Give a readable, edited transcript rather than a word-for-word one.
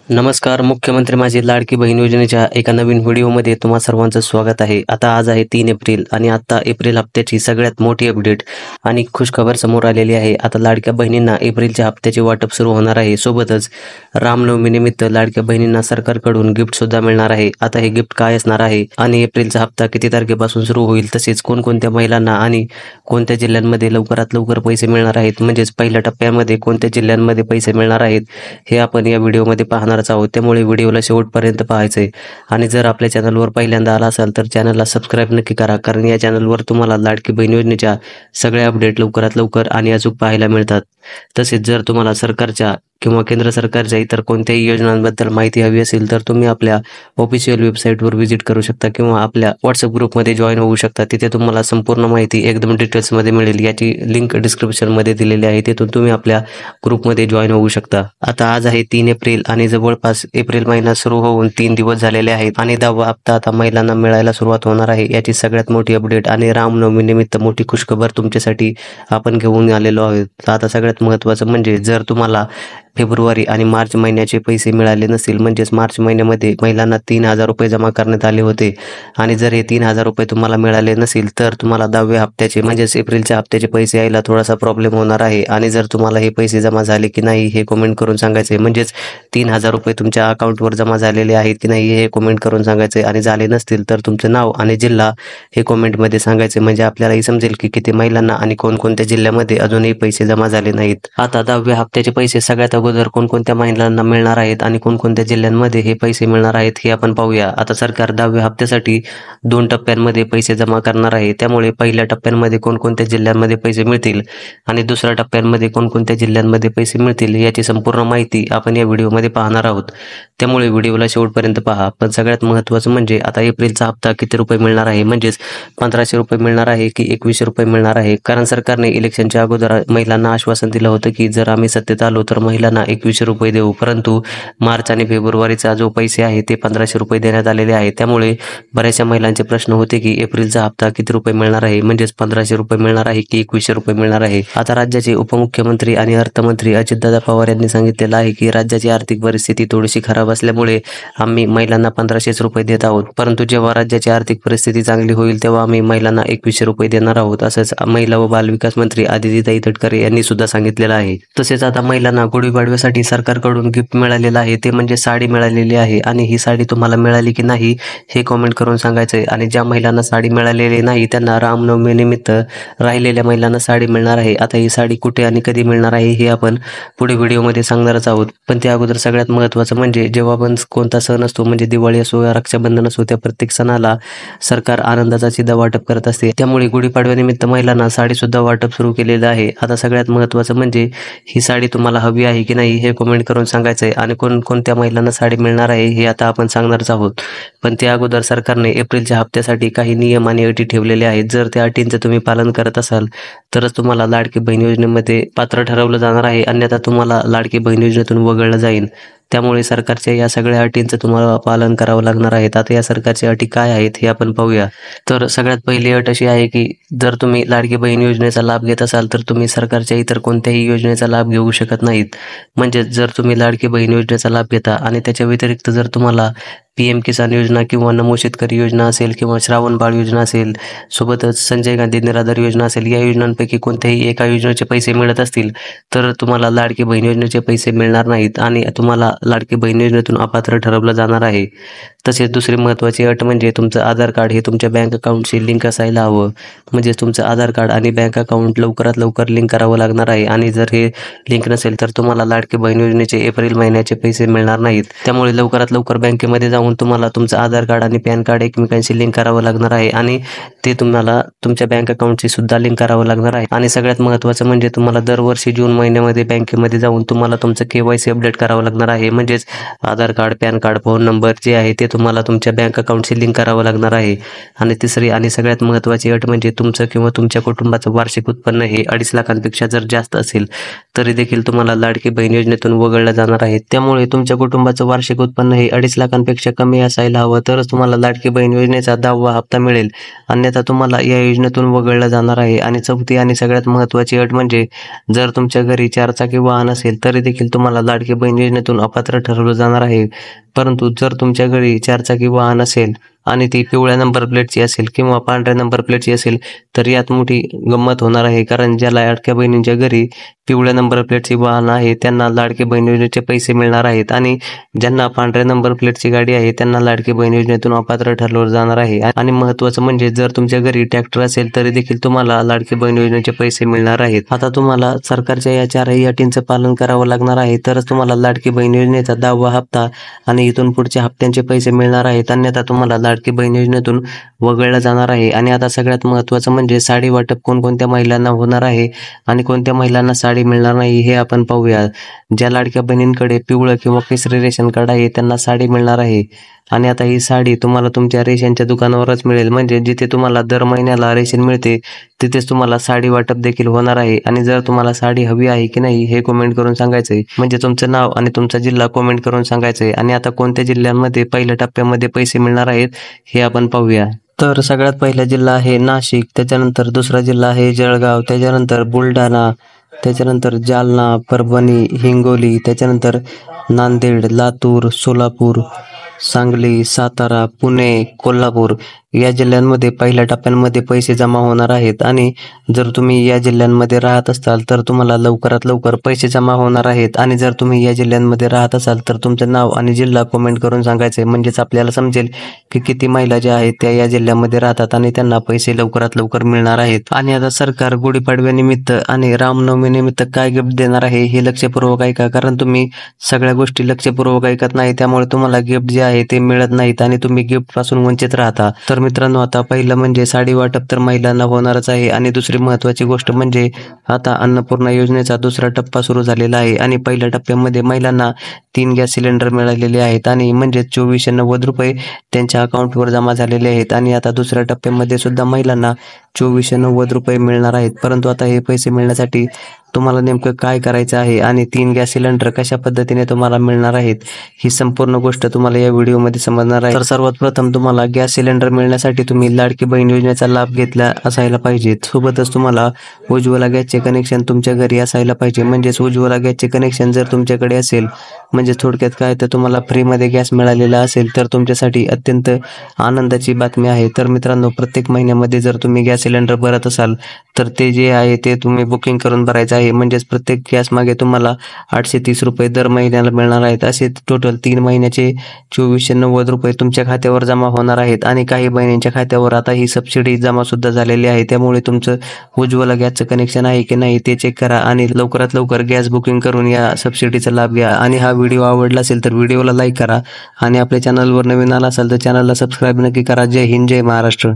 नमस्कार. मुख्यमंत्री माझी लाडकी बहीण योजनेच्या एका नवीन व्हिडिओमध्ये तुम्हा सर्वांचं स्वागत आहे. आता आज आहे 3 एप्रिल आणि आता एप्रिल हप्त्याची सगळ्यात मोठी अपडेट आणि खुशखबर समोर आलेली आहे. आता लाडक्या बहिणींना एप्रिलच्या हप्त्याचे वाटप सुरू होणार आहे. सोबतच रामनवमीनिमित्त लाडक्या बहिणींना सरकारकडून गिफ्टसुद्धा मिळणार आहे. आता हे गिफ्ट काय असणार आहे आणि एप्रिलचा हप्ता किती तारखेपासून सुरू होईल, तसेच कोणकोणत्या महिलांना आणि कोणत्या जिल्ह्यांमध्ये लवकरात लवकर पैसे मिळणार आहेत, म्हणजेच पहिल्या टप्प्यामध्ये कोणत्या जिल्ह्यांमध्ये पैसे मिळणार आहेत, हे आपण या व्हिडिओमध्ये पाहणार आहोत. त्यामुळे व्हिडिओला शेवटपर्यंत पाहायचं आहे. आणि जर आपल्या चॅनलवर पहिल्यांदा आला असाल तर चॅनलला सबस्क्राईब नक्की करा, कारण या चॅनलवर तुम्हाला लाडकी बहीण योजनेच्या सगळ्या अपडेट लवकरात लवकर आणि अचूक पाहायला मिळतात. तसेच जर तुम्हाला सरकारच्या किंवा केंद्र सरकारच्या इतर कोणत्याही योजनांबद्दल माहिती हवी असेल तर तुम्ही आपल्या ऑफिशियल वेबसाईटवर व्हिजिट करू शकता किंवा आपल्या व्हॉट्सअप ग्रुपमध्ये जॉईन होऊ शकता. तिथे तुम्हाला संपूर्ण माहिती एकदम डिटेल्समध्ये मिळेल. याची लिंक डिस्क्रिप्शनमध्ये दिलेली आहे, तिथून तुम्ही आपल्या ग्रुपमध्ये जॉईन होऊ शकता. आता आज आहे 3 एप्रिल आणि जवळपास एप्रिल महिना सुरू होऊन 3 दिवस झालेले आहेत आणि 10वा हप्ता आता महिलांना मिळायला सुरुवात होणार आहे. याची सगळ्यात मोठी अपडेट आणि रामनवमीनिमित्त मोठी खुशखबर तुमच्यासाठी आपण घेऊन आलेलो आहोत. आता सगळ्यात महत्त्वाचं म्हणजे जर तुम्हाला फेब्रुवारी आणि मार्च महिन्याचे पैसे मिळाले नसतील, म्हणजेच मार्च महिन्यामध्ये महिलांना 3,000 रुपये जमा करण्यात आले होते आणि जर हे 3,000 रुपये तुम्हाला मिळाले नसेल तर तुम्हाला 10व्या हप्त्याचे म्हणजेच एप्रिलच्या हप्त्याचे पैसे यायला थोडासा प्रॉब्लेम होणार आहे. आणि जर तुम्हाला हे पैसे जमा झाले की नाही हे कमेंट करून सांगायचे, म्हणजेच 3,000 रुपये तुमच्या अकाउंटवर जमा झालेले आहेत की नाही हे कमेंट करून सांगायचे. आणि झाले नसतील तर तुमचं नाव आणि जिल्हा हे कमेंटमध्ये सांगायचे, म्हणजे आपल्यालाही समजेल की किती महिलांना आणि कोणकोणत्या जिल्ह्यामध्ये अजूनही पैसे जमा झाले नाहीत. आता 10व्या हप्त्याचे पैसे सगळ्यात अगोदर कोणकोणत्या महिलांना मिळणार आहेत आणि कोणकोणत्या जिल्ह्यांमध्ये हे पैसे मिळणार आहेत हे आपण पाहूया. आता सरकार 10व्या हप्त्यासाठी 2 टप्प्यांमध्ये पैसे जमा करणार आहे. त्यामुळे पहिल्या टप्प्यांमध्ये कोणकोणत्या जिल्ह्यांमध्ये पैसे मिळतील आणि दुसऱ्या टप्प्यांमध्ये कोणकोणत्या जिल्ह्यांमध्ये पैसे मिळतील याची संपूर्ण माहिती आपण या व्हिडिओमध्ये पाहणार आहोत. त्यामुळे व्हिडिओला शेवटपर्यंत पहा. पण सगळ्यात महत्त्वाचं म्हणजे आता एप्रिलचा हप्ता किती रुपये मिळणार आहे, म्हणजेच 1,500 रुपये मिळणार आहे की 2,100 रुपये मिळणार आहे. कारण सरकारने इलेक्शनच्या अगोदर महिलांना आश्वासन दिलं होतं की जर आम्ही सत्तेत आलो तर महिलांना 2,100 रुपये देऊ, परंतु मार्च आणि फेब्रुवारीचा जो पैसे आहे ते 1,500 रुपये देण्यात आलेले आहे. त्यामुळे बऱ्याचशा महिलांचे प्रश्न होते की एप्रिलचा हप्ता किती रुपये मिळणार आहे, म्हणजेच 1,500 रुपये मिळणार आहे की 2,100 रुपये मिळणार आहे. आता राज्याचे उपमुख्यमंत्री आणि अर्थमंत्री अजितदादा पवार यांनी सांगितलेलं आहे की राज्याची आर्थिक परिस्थिती थोडीशी खराब असल्यामुळे आम्ही महिलांना 1,500 रुपये देत आहोत, परंतु जेव्हा राज्याची आर्थिक परिस्थिती चांगली होईल तेव्हा आम्ही महिलांना 2,100 रुपये देणार आहोत, असंच महिला व बालविकास मंत्री आदितीताई तटकरे यांनी सुद्धा सांगितलेलं आहे. तसेच आता महिलांना गुढीपाडव्यासाठी सरकारकडून गिफ्ट मिळालेलं आहे, ते म्हणजे साडी मिळालेली आहे. आणि ही साडी तुम्हाला मिळाली की नाही हे कमेंट करून सांगायचं आहे. आणि ज्या महिलांना साडी मिळालेली नाही त्यांना रामनवमीनिमित्त राहिलेल्या महिलांना साडी मिळणार आहे. आता ही साडी कुठे आणि कधी मिळणार आहे हे आपण पुढे व्हिडिओमध्ये सांगणारच आहोत. पण त्या अगोदर सगळ्यात महत्त्वाचं म्हणजे जेव्हा पण कोणता सण असतो, म्हणजे दिवाळी असो या रक्षाबंधन असो, त्या प्रत्येक सणाला सरकार आनंदाचा शिधा वाटप करत असते. त्यामुळे गुढीपाडव्यानिमित्त महिलांना साडीसुद्धा वाटप सुरू केलेलं आहे. आता सगळ्यात महत्त्वाचं म्हणजे ही साडी तुम्हाला हवी आहे की नाही हे कमेंट करून सांगायचं आहे. आणि कोणकोणत्या महिलांना साडी मिळणार आहे हे आता आपण सांगणारच आहोत. पण त्या अगोदर सरकारने एप्रिलच्या हप्त्यासाठी काही नियम आणि अटी ठेवलेले आहेत. जर त्या अटींचं तुम्ही पालन करत असाल तरच तुम्हाला लाडकी बहीण योजनेमध्ये पात्र ठरवलं जाणार आहे, अन्यथा तुम्हाला लाडकी बहीण योजनेतून वगळलं जाईल. त्यामुळे सरकारच्या या सगळ्या अटींचं तुम्हाला पालन करावं लागणार आहे. आता या सरकारच्या अटी काय आहेत हे आपण पाहूया. तर सगळ्यात पहिली अट अशी आहे की जर तुम्ही लाडकी बहीण योजनेचा लाभ घेत असाल तर तुम्ही सरकारच्या इतर कोणत्याही योजनेचा लाभ घेऊ शकत नाहीत. म्हणजेच जर तुम्ही लाडकी बहीण योजनेचा लाभ घेता आणि त्याच्या व्यतिरिक्त जर तुम्हाला PM किसान योजना किंवा नमो शेतकरी योजना असेल किंवा श्रावण बाळ योजना असेल, सोबतच संजय गांधी निराधार योजना असेल, या योजनांपैकी कोणत्याही एका योजनेचे पैसे मिळत असतील तर तुम्हाला लाडकी बहीण योजनेचे पैसे मिळणार नाहीत आणि तुम्हाला लाडकी बहीण योजनेतून अपात्र ठरवलं जाणार आहे. तसेच दुसरी महत्त्वाची अट म्हणजे तुमचं आधार कार्ड हे तुमच्या बँक अकाउंटशी लिंक असायला हवं. म्हणजेच तुमचं आधार कार्ड आणि बँक अकाउंट लवकरात लवकर लिंक करावं लागणार आहे. आणि जर हे लिंक नसेल तर तुम्हाला लाडकी बहीण योजनेचे एप्रिल महिन्याचे पैसे मिळणार नाहीत. त्यामुळे लवकरात लवकर बँकेमध्ये जाऊन तुम्हाला तुमचं आधार कार्ड आणि पॅन कार्ड एकमेकांशी लिंक करावं लागणार आहे आणि ते तुम्हाला तुमच्या बँक अकाउंटशी सुद्धा लिंक करावं लागणार आहे. आणि सगळ्यात महत्त्वाचं म्हणजे तुम्हाला दरवर्षी जून महिन्यामध्ये बँकेमध्ये जाऊन तुम्हाला तुमचं KYC अपडेट करावं लागणार आहे. म्हणजेच Aadhaar card, PAN card, phone number जे आहे ते तुम्हाला तुमच्या बँक अकाउंटशी लिंक करावं लागणार आहे. आणि तिसरी आणि सगळ्यात महत्त्वाची अट म्हणजे तुमचं किंवा तुमच्या कुटुंबाचं वार्षिक उत्पन्न हे 2.5 लाखांपेक्षा जर जास्त असेल तरी देखील तुम्हाला लाडकी बहीण योजनेतून वगळलं जाणार आहे. त्यामुळे तुमच्या कुटुंबाचं वार्षिक उत्पन्न हे 2.5 लाखांपेक्षा कमी असायला हवं, तरच तुम्हाला लाडकी बहीण योजनेचा 10वा हप्ता मिळेल. अन्यथा तुम्हाला या योजनेतून वगळलं जाणार आहे. आणि चौथी आणि सगळ्यात महत्त्वाची अट म्हणजे जर तुमच्या घरी 4 चाकी वाहन असेल तरी देखील तुम्हाला लाडकी बहीण योजनेतून अपात्र ठरवलं जाणार आहे. परंतु जर तुमच्या घरी 4 चाकी वाहन असेल आणि ती पिवळ्या नंबर प्लेटची असेल किंवा पांढऱ्या नंबर प्लेटची असेल तर यात मोठी गंमत होणार आहे. कारण ज्या लाडक्या बहिणींच्या घरी पिवळ्या नंबर प्लेटची वाहन आहे त्यांना लाडकी बहीण योजनेचे पैसे मिळणार आहेत, आणि ज्यांना पांढऱ्या नंबर प्लेटची गाडी आहे त्यांना लाडकी बहीण योजनेतून अपात्र ठरवलं जाणार आहे. आणि महत्त्वाचं म्हणजे जर तुमच्या घरी ट्रॅक्टर असेल तरी देखील तुम्हाला लाडकी बहीण योजनेचे पैसे मिळणार आहेत. आता तुम्हाला सरकारच्या या 4ही अटींचं पालन करावं लागणार आहे, तरच तुम्हाला लाडकी बहीण योजनेचा 10वा हप्ता आणि इथून पुढच्या हप्त्यांचे पैसे मिळणार आहेत. अन्यथा तुम्हाला लाडकी बहीण योजनेतून वगळलं जाणार आहे. आणि आता सगळ्यात महत्त्वाचं म्हणजे साडी वाटप कोणकोणत्या महिलांना होणार आहे आणि कोणत्या महिलांना साडी मिळणार नाही हे आपण पाहूया. ज्या लाडक्या बहिणींकडे पिवळं किंवा केसरी रेशन कार्ड आहे त्यांना साडी मिळणार आहे. आणि आता ही साडी तुम्हाला तुमच्या रेशनच्या दुकानावरच मिळेल. म्हणजे जिथे तुम्हाला दर महिन्याला रेशन मिळते तिथेच तुम्हाला साडी वाटप देखील होणार आहे. आणि जर तुम्हाला साडी हवी आहे की नाही हे कमेंट करून सांगायचंय. म्हणजे तुमचं नाव आणि तुमचा जिल्हा कमेंट करून सांगायचंय. आणि आता कोणत्या जिल्ह्यांमध्ये पहिल्या टप्प्यामध्ये पैसे मिळणार आहेत हे आपण पाहूया. तर सगळ्यात पहिला जिल्हा आहे नाशिक, त्याच्यानंतर दुसरा जिल्हा आहे जळगाव, त्याच्यानंतर बुलढाणा, त्याच्यानंतर जालना, परभणी, हिंगोली, त्याच्यानंतर नांदेड, लातूर, सोलापूर, सांगली, सातारा, पुणे, कोल्हापूर या जिल्ह्यांमध्ये पहिल्या टप्प्यांमध्ये पैसे जमा होणार आहेत. आणि जर तुम्ही या जिल्ह्यांमध्ये राहत असाल तर तुम्हाला लवकरात लवकर पैसे जमा होणार आहेत. आणि जर तुम्ही या जिल्ह्यांमध्ये राहत असाल तर तुमचं नाव आणि जिल्हा कमेंट करून सांगायचं आहे. म्हणजेच आपल्याला समजेल की किती महिला ज्या आहेत त्या या जिल्ह्यामध्ये राहतात आणि त्यांना पैसे लवकरात लवकर मिळणार आहेत. आणि आता सरकार गुढीपाडव्यानिमित्त आणि रामनवमीनिमित्त काय गिफ्ट देणार आहे हे लक्षपूर्वक ऐका, कारण तुम्ही सगळ्या गोष्टी लक्षपूर्वक ऐकत नाही, त्यामुळे तुम्हाला गिफ्ट जे आहे ते मिळत नाहीत आणि तुम्ही गिफ्ट पासून वंचित राहता. तर मित्रांनो, आता पहिलं म्हणजे साडी वाटप तर महिलांना होणारच आहे. आणि दुसरी महत्त्वाची गोष्ट म्हणजे आता अन्नपूर्णा योजनेचा दुसरा टप्पा सुरू झालेला आहे. आणि पहिल्या टप्प्यामध्ये महिलांना 3 गॅस सिलेंडर मिळालेले आहेत, आणि म्हणजे 2490 रुपये त्यांच्या अकाउंटवर जमा झालेले आहेत. आणि आता दुसऱ्या टप्प्यामध्ये सुद्धा महिलांना 2490 रुपये मिळणार आहेत. परंतु आता हे पैसे मिळण्यासाठी तुम्हाला नेमकं काय करायचं आहे आणि 3 गॅस सिलेंडर कशा पद्धतीने तुम्हाला मिळणार आहेत ही संपूर्ण गोष्ट तुम्हाला या व्हिडिओमध्ये समजणार आहे. तर सर्वात प्रथम तुम्हाला गॅस सिलेंडर मिळण्यासाठी तुम्ही लाडकी बहीण योजनेचा लाभ घेतला असायला पाहिजे. सोबतच तुम्हाला उज्ज्वला गॅसचे कनेक्शन तुमच्या घरी असायला पाहिजे. म्हणजेच उज्ज्वला गॅसचे कनेक्शन जर तुमच्याकडे असेल, म्हणजे थोडक्यात काय तर तुम्हाला फ्रीमध्ये गॅस मिळालेला असेल तर तुमच्यासाठी अत्यंत आनंदाची बातमी आहे. तर मित्रांनो, प्रत्येक महिन्यामध्ये जर तुम्ही गॅस सिलेंडर भरत असाल तर ते जे आहे ते तुम्ही बुकिंग करून भरायचं आहे. म्हणजेच प्रत्येक गॅस मागे तुम्हाला 830 रुपये दर महिन्याला मिळणार आहेत. असे टोटल 3 महिन्याचे 2490 रुपये तुमच्या खात्यावर जमा होणार आहेत. आणि काही बहिणींच्या खात्यावर आता ही सबसिडी जमा सुद्धा झालेली आहे. त्यामुळे तुमचं उज्ज्वला गॅसचं कनेक्शन आहे की नाही ते चेक करा आणि लवकरात लवकर गॅस बुकिंग करून या सबसिडीचा लाभ घ्या. आणि हा व्हिडिओ आवडला असेल तर व्हिडिओला लाईक करा आणि आपल्या चॅनलवर नवीन आला असाल तर चॅनलला सबस्क्राईब नक्की करा. जय हिंद, जय महाराष्ट्र.